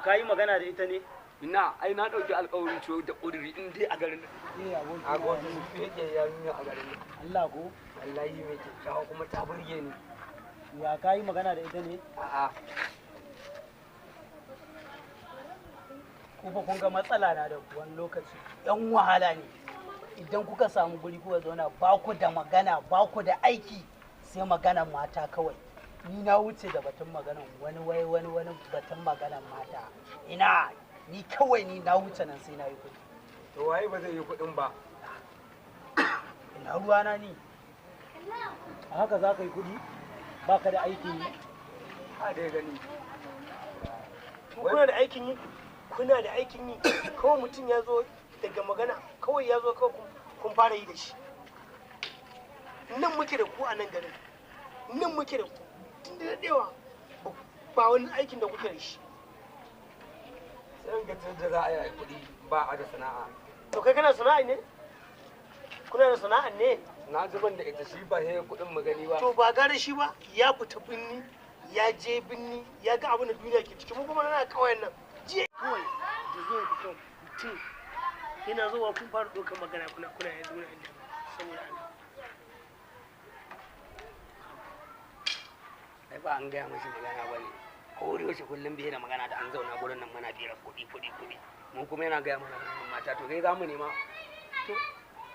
ka yi magana da ita ne? ina ai na dauki alƙawarin ciwo da ƙuduri in dai a garin nan a gwamnati su fiye yarinya a garin nan. Allah ko? wallahi mai kyakkyawa kuma ta burge ni. Ya ka yi magana da ita ne? A'a. Ku fa kun ga matsala na da wani lokaci yan wahala ne idan kuka samu guri kuka zauna ba ku da magana ba ku da aiki sai maganan mata kawai. Ni na wuce da batun maganan wani batun maganan mata. Ina ni kawai ni na wuce nan sai na yi kuɗi. To waye ba zai yi kuɗin ba? Ina ruwana ni. A haka za ka yi kuɗi? Ba ka da aikin yi? A dai gani. Kuna da aikin yi? Kuna da aikin yi? Kawai mutum ya zo daga magana kawai ya zo kawai kun fara yi da shi. Nan muke da ku a nan garin. Nan muke da ku. Tun da daɗewa ba wani aikin da kuke da shi. Sai ga da za a yi kuɗi ba a da sana'a. To kai kana sana'a ne? Kuna da sana'a ne? Na zuban da ita shi ba sai kuɗin magani ba. To ba gare shi ba ya fita binni ya je binni ya ga abin da duniya ke ciki mu kuma na kawai nan. Je kawai da zo ku mutum yana zuwa kun fara ɗaukar magana kuna ya zo na inda saboda Allah. Ai ba an gaya mashi magana ba ne. Ko yaushe kullum bai da magana da an zauna gurin nan muna biyar kuɗi. Mun kuma yana gaya mana mata to kai za mu nema. To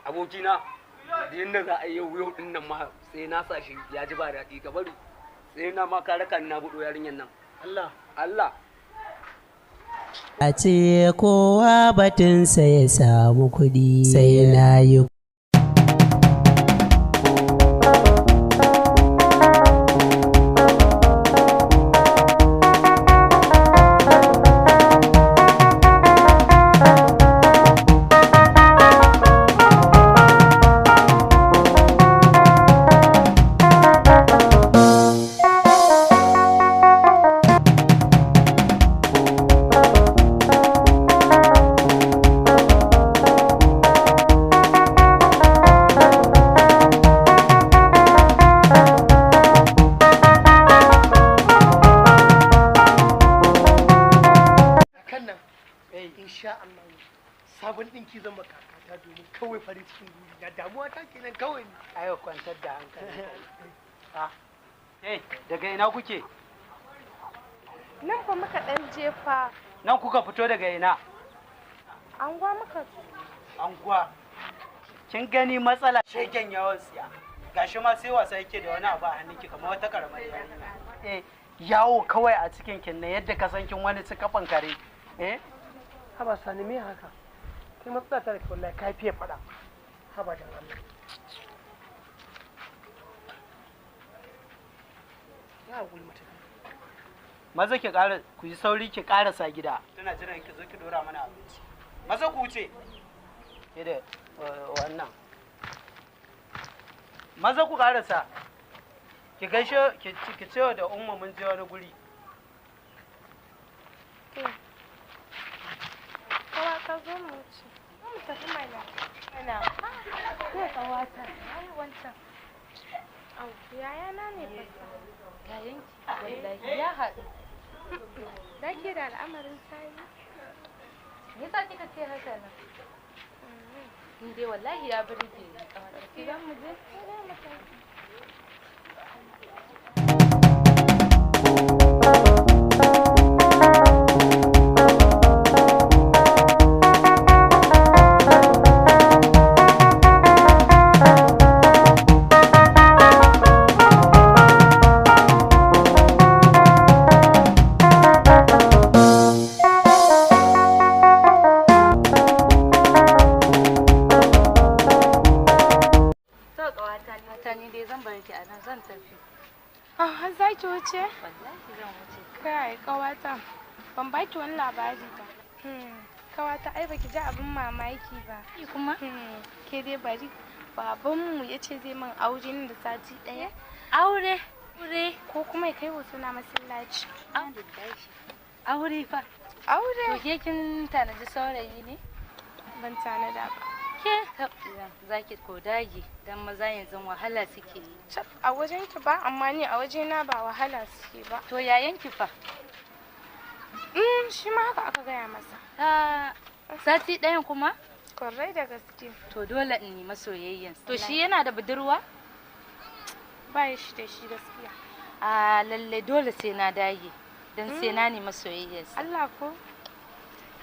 abokina da yadda za a yi yau din nan ma sai na sa shi ya ji ba daɗi ka bari sai na ma ka raka na buɗo yarinyar nan. Allah. A ce kowa batunsa ya samu kuɗi sai na yi sabon ɗinki zan maka kakata domin kawai farin cikin duniya damuwa ta kenan kawai ne. Ayo kwantar da hankali. Daga ina kuke? Nan fa muka ɗan jefa. Nan kuka fito daga ina? Anguwa muka. Anguwa. Kin gani matsala shegen yawan tsiya. Gashi ma sai wasa yake da wani abu a hannunki kamar wata karamar yarinya. Yawo kawai a cikin kin na yadda ka san kin wani su kafan kare. Haba sani me haka? Kai matsala ta da wallahi ka fiye faɗa. Haba dan Allah. Ya hakuri mutum. Maza ki ƙara ku yi sauri ki ƙarasa gida. Tana jiran ki zo ki dora mana abinci. Maza ku wuce. Ke da wannan. Maza ku ƙarasa. Ki gaishe ki cewa da umma mun je wani guri. Kawa ka zo mu wuce. Mu tafi mana. Zai kawata. Ai wancan. Au, yayana ne fa. Yayanki wallahi ya haɗu. Da ke da al'amarin sani. Me yasa kika ce haka nan? Ni dai wallahi ya burge ni. Idan mu je, sai mu tafi. Har za ki wuce? Wallahi zan wuce. Kai kawata, ban baki wani labari ba. Kawata ai baki ji abin mamaki ba. Kuma? Ke dai bari. Babanmu ya ce zai min aure nan da sati ɗaya. Aure? Ko kuma ya kai hoto na masallaci. Aure fa? Aure. To ke kin tanaji saurayi ne? Ban tanada ba. Ke za ki ko dage dan maza yanzu wahala suke yi. A wajen ki ba, amma ni a wajena ba wahala suke ba. To yayan ki fa? Shi ma haka aka gaya masa. Sati ɗayan kuma? Kwarai da gaske. To dole in nemi soyayyen. To shi yana da budurwa? Ba shi da shi gaskiya. Lalle dole sai na dage. Dan sai na nemi soyayyen. Allah ko?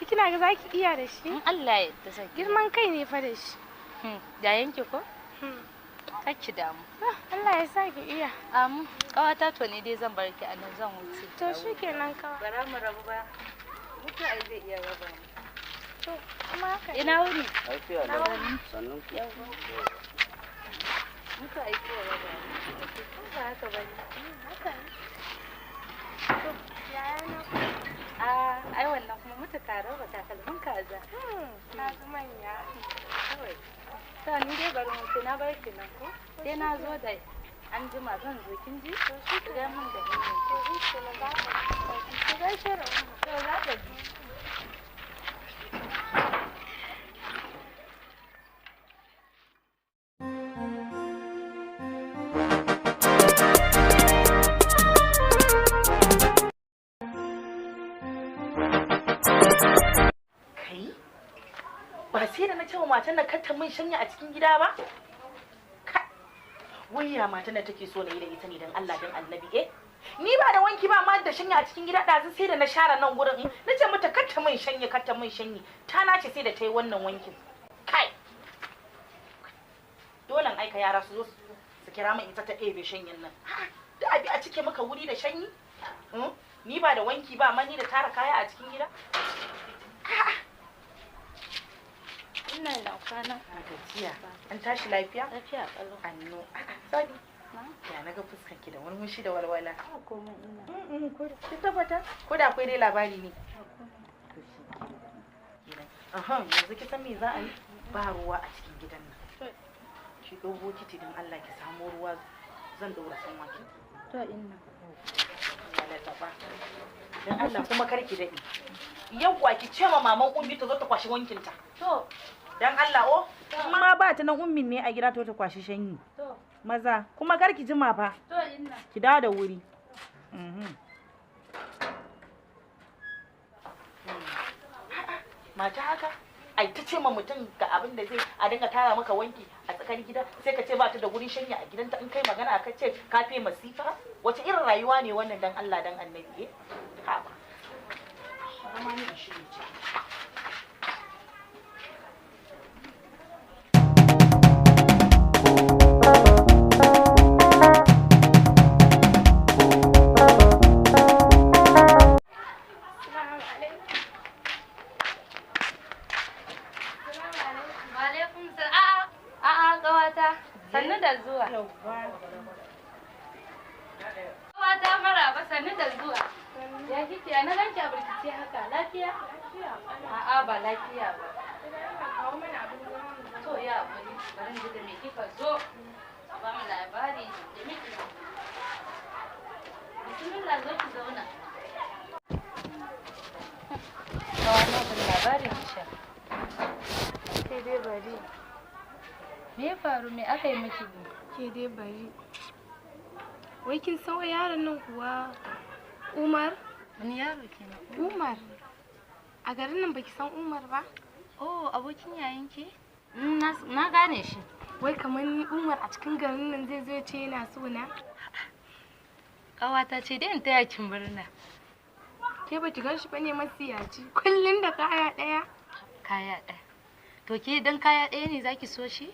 Kina ga zaki iya da shi? In Allah ya yarda zan. Girman kai ne fa da shi. Da yanke ko? Kacci damu. Allah ya sa ki iya. Kawata to ne dai zan bar ki a nan zan wuce. To shikenan kawai. Bara mu rabu ba. Mutu ai zai iya raba ni. To kuma haka. Ina wuni? Lafiya da sannan ku. Mutu ai zai raba ni. Ba haka bane. Haka ne. To yaya na? Ai wannan kuma mutu ka raba takalmin kaza. Na ga manya. Kawai. To ni dai bari mutu na bar ki nan ko? Sai na zo da an jima zan zo kin ji? To shi ga mun da ni. To shi ne ba ka. Ki gaishe da mu. To za ka ji. Ba sai da na ce wa matan na kar ta min shanya a cikin gida ba? Wayya matan da take so na yi da ita ne dan Allah dan Annabi Ni ba da wanki ba ma da shanya a cikin gida ɗazu sai da na share nan gurin na ce mata kar ta min shanya kar ta min shanyi ta nace sai da ta yi wannan wankin. Kai! Dole aika yara su zo su kira min ita ta ɗebe shanyin nan. Da abi a cike maka wuri da shanyi? Ni ba da wanki ba amma ni da tara kaya a cikin gida? Ina da kwana. Gajiya. An tashi lafiya? Lafiya kalau. Anno. Sani. Ya naga fuskar ki da murmushi da walwala. Komai ina. Ki tabbata? Ko da akwai dai labari ne. Yanzu ki san me za a yi? Ba ruwa a cikin gidan nan. Ki ɗau bokiti don Allah ki samu ruwa zan ɗaura san wake. To inna. Don Allah kuma kar ki daɗe. Yawwa ki ce ma maman Ummi ta zo ta kwashi wankinta. To. Dan Allah kuma ba ta nan ummin ne a gida to ta kwashi shanyi. To. Maza kuma kar ki jima fa. To inna. Ki dawo da wuri. Mata haka ai ta ce ma mutum ga abin da zai a dinga tara maka wanki a tsakar gida sai ka ce ba ta da wurin shanya a gidanta in kai magana ka ce ka fi masifa wace irin rayuwa ne wannan dan Allah dan Annabi ha ba amma ni shi ne ce Sannu da zuwa. Kawata maraba sannu da zuwa. Ya kike na ganki a birkice haka lafiya? A'a ba lafiya ba. To ya bari ji da me kika zo. Ba mu labari da miki. Bismillah zo ki zauna. Kawana ban labarin sha. Ke dai bari. Me ya faru me aka yi miki ne? Ke dai bari. Wai kin san yaron nan kuwa Umar? Wani yaro kenan? Umar. A garin nan baki san Umar ba? Oh, abokin yayanki? Na gane shi. Wai kamar ni Umar a cikin garin nan zai zo ce yana so na? Ƙawata ce dai in taya kin murna. Ke baki gan shi bane masiyaci. Kullun da kaya ɗaya. Kaya ɗaya. To ke dan kaya ɗaya ne zaki so shi?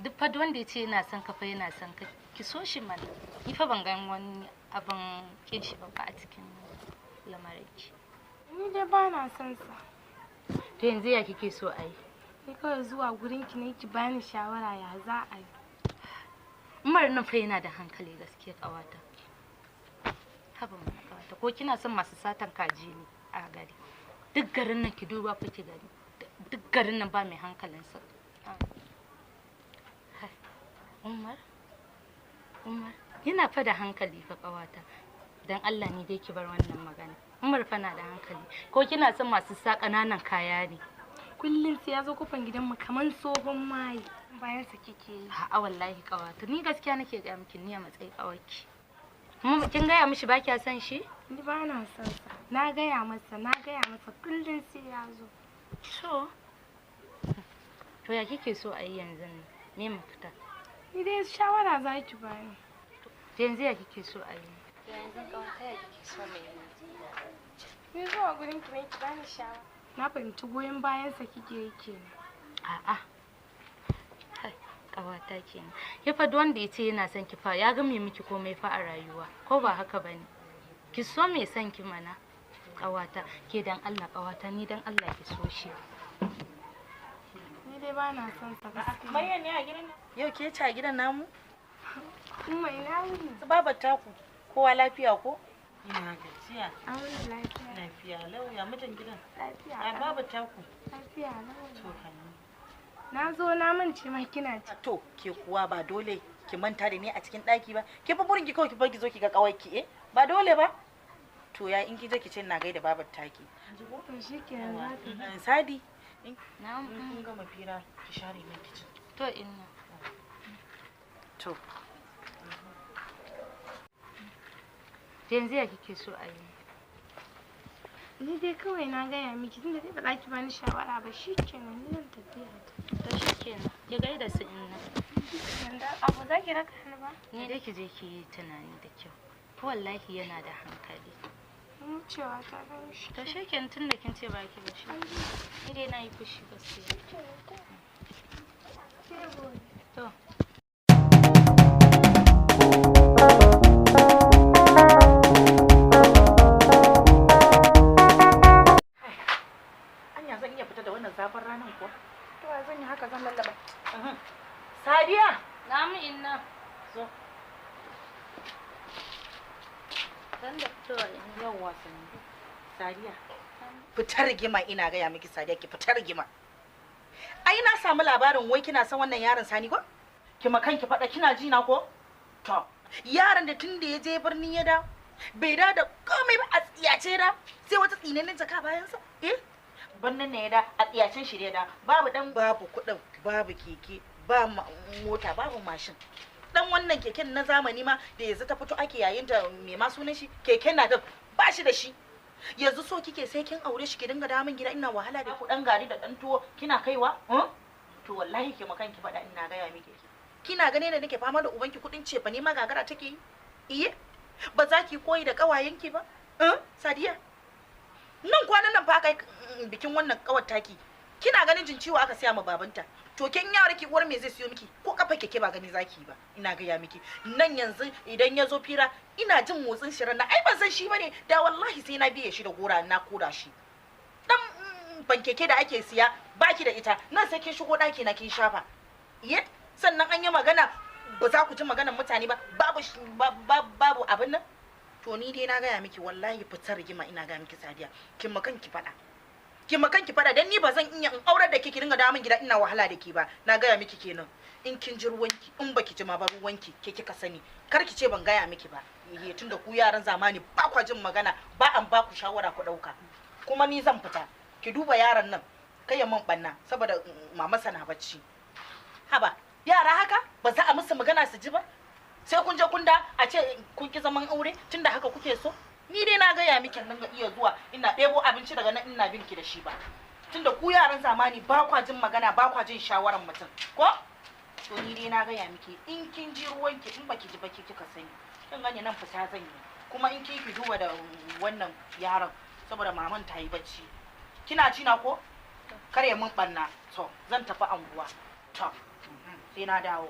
Duk fa wanda ya ce yana son ka fa yana son ka. Ki so shi mana. Ni fa ban gan wani abin kin shi ba a cikin lamarinki. Ni dai ba na son sa. To yanzu ya kike so a yi? Ni kawai zuwa gurin ki ne ki bani shawara ya za a yi. Umar nan fa yana da hankali gaskiya ƙawata. Haba mana ƙawata ko kina son masu satan kaji ne a gari. Duk garin nan ki duba fa ki gari. Duk garin nan ba mai hankalinsa. Umar yana fa da hankali fa ƙawata. Dan Allah ne dai ki bar wannan magana. Umar fa na da hankali. Ko kina son masu sa ƙananan kaya ne? Kullum sai ya zo kofan gidanmu kaman tsohon mai. Bayan sa kike yi. A'a wallahi ƙawata. Ni gaskiya nake ga miki ni a matsayin ƙawarki. Kin gaya mishi ba kya son shi? Ni ba na son sa. Na gaya masa kullum sai ya zo. To. To ya kike so a yi yanzu ne? Me mafita? Ni dai shawara za ki bani. To yanzu ya kike so a yi? Yanzu kawai ya kike so mai yi? Ni zuwa gurin ki ne ki bani shawara. Na fahimci goyon bayansa kike yi kenan. A'a. Kai, ƙawata kenan. Ya fa wanda ya ce yana son ki fa ya ga me miki komai fa a rayuwa. Ko ba haka bane? Ki so me son ki mana? Ƙawata, ke dan Allah ƙawata ni dan Allah ki so shi. Ni dai ba na son sa gaskiya. Maryam ne a gidan nan? Yau ke ci a gidan namu? Mai wuni. Su babar taku. Kowa lafiya ko? Ina gajiya. An wuni lafiya. Lafiya lau ya mutan gidan. Lafiya. Ya babar taku. Lafiya lau. To hannu. Na zo na mance ma kina ci. To ke kuwa ba dole ki manta da ni a cikin ɗaki ba. Ki fa burin ki kawai ki bar ki zo ki ga kawai ki ba dole ba. To ya in ki je ki ce na gaida babar taki. To shikenan za ta. Sadi. Na'am. Kun gama fira ki share min kicin. To inna. To. Yanzu ya kike so a yi? Ni dai kawai na gaya miki tunda dai ba za ki bani shawara ba shikenan ni zan tafiya ta. To shikenan. Ki gaida su inna. Yanda abu za ki raka ni ba? Ni dai ki je ki yi tunani da kyau. Wallahi yana da hankali. Wucewa ta gani shi. To shikenan tunda kin ce baki da shi. Ni dai na yi fushi gaskiya. To. Anya zan iya fita da wannan zafin ranar kuwa? To zan yi haka zan lallaba. Sadiya. Na'am inna. Zo. Dan da fitowa inna. Yawwa sani. Sadiya. Fitar rigima ina gaya miki Sadiya ki fitar rigima. Ai na samu labarin wai kina son wannan yaron Sani ko? Ki makan ki faɗa kina ji na ko? To, yaron da tun da ya je birni ya da bai da komai ba a tsiyace da sai wata tsinanin jaka bayan sa. Birnin ne ya da a tsiyacen shi da babu dan babu kuɗin, babu keke, ba mota, babu mashin. Dan wannan keken na zamani ma da yanzu ta fito ake yayin da me ma sunan shi keken na da ba shi da shi. Yanzu so kike sai kin aure shi ki dinga damun gida ina wahala da kuɗan gari da ɗan tuwo kina kaiwa? To wallahi ki makan ki faɗa ina gaya miki. Kina gane da nake fama da ubanki kuɗin cefa ne ma gagara take yi? Iye? Ba za ki koyi da ƙawayenki ba? Sadiya? Nan kwanan nan fa aka bikin wannan ƙawar taki. Kina ganin jin ciwo aka siya ma babanta. To kin yara ki uwar me zai siyo miki? Ko kafa keke ba gani zaki ba. Ina gaya miki. Nan yanzu idan ya zo fira ina jin motsin shirin na ai ban san shi bane da wallahi sai na biye shi da gora na kora shi. Dan bankeke da ake siya baki da ita nan sai kin shigo daki na kin shafa. Iye? Sannan an yi magana ba za ku ji maganar mutane ba babu abin nan. To ni dai na gaya miki wallahi fitar rigima ina gaya miki Sadiya. Kin makan ki faɗa. Ki makan ki fada dan ni ba zan iya in aurar da ki dinga dawo min gida ina wahala da ki ba na gaya miki kenan in kin ji ruwanki in baki ji ma ba ruwanki ke kika sani kar ki ce ban gaya miki ba tunda ku yaran zamani ba kwa jin magana ba an ba ku shawara ku dauka kuma ni zan fita ki duba yaran nan kai ya man banna saboda mama sana bacci haba yara haka ba za a musu magana su ji ba sai kun je kun da a ce kun ki zaman aure tunda haka kuke so ni dai na gaya miki nan ga iya zuwa ina ɗebo abinci daga nan ina binki da shi ba tunda ku yaran zamani ba kwa jin magana ba kwa jin shawaran mutum ko to ni dai na gaya miki in kin ji ruwanki in baki ji baki kika sani kin gani nan fita zan yi kuma in ki duba da wannan yaron saboda maman ta yi bacci kina ci na ko kare mun banna to zan tafi anguwa to sai na dawo